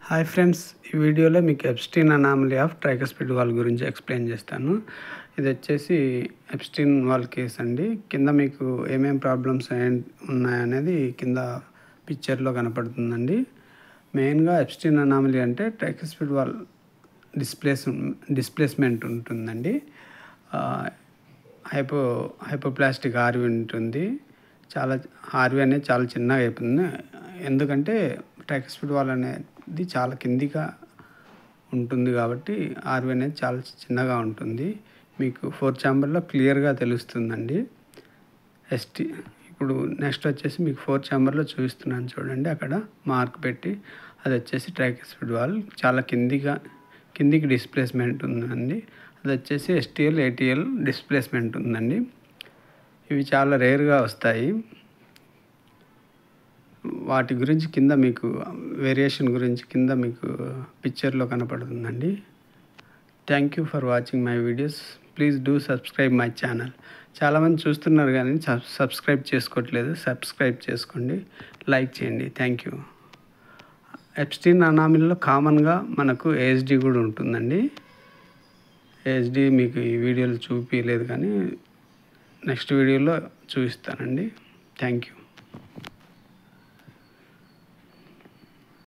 Hi friends, ఈ వీడియోలో మీకు Epstein anomaly of tricuspid wall గురించి ఎక్స్ప్లెయిన్ చేస్తాను. ఇది వచ్చేసి ఎప్స్టీన్ వాల్ కేస్ అండి. కింద మీకు ఏమేం ప్రాబ్లమ్స్ ఉన్నాయనేది కింద పిక్చర్లో కనపడుతుందండి. మెయిన్గా ఎప్స్టీన్ అనామలీ అంటే ట్రైకస్పిడ్ వాల్ డిస్ప్లేస్మెంట్ ఉంటుందండి. హైపోప్లాస్టిక్ ఆర్వీ ఉంటుంది. ఆర్వీ అనేది చాలా చిన్నగా అయిపోతుంది. ఎందుకంటే ట్రైకస్పిడ్ వాల్ అనేది చాలా కిందిగా ఉంటుంది కాబట్టి ఆర్వీ అనేది చాలా చిన్నగా ఉంటుంది. మీకు 4 ఛాంబర్లో క్లియర్గా తెలుస్తుందండి. ఇప్పుడు నెక్స్ట్ వచ్చేసి మీకు 4 ఛాంబర్లో చూపిస్తున్నాను చూడండి. అక్కడ మార్క్ పెట్టి అది వచ్చేసి ట్రైకస్పిడ్ వాల్ చాలా కిందికి డిస్ప్లేస్మెంట్ ఉందండి. అది వచ్చేసి STL ATL డిస్ప్లేస్మెంట్ ఉందండి. ఇవి చాలా రేర్గా వస్తాయి. వాటి గురించి కింద మీకు వేరియేషన్ గురించి కింద మీకు పిక్చర్లో కనపడుతుందండి. Thank you for watching my videos. Please do subscribe my channel. చాలామంది చూస్తున్నారు కానీ సబ్స్క్రైబ్ చేసుకోవట్లేదు. సబ్స్క్రైబ్ చేసుకోండి, లైక్ చేయండి. Thank you. ఎప్స్టీన్ అనామలీలో కామన్గా మనకు ASD కూడా ఉంటుందండి. ASD మీకు ఈ వీడియోలో చూపించలేదు కానీ నెక్స్ట్ వీడియోలో చూపిస్తానండి. Thank you.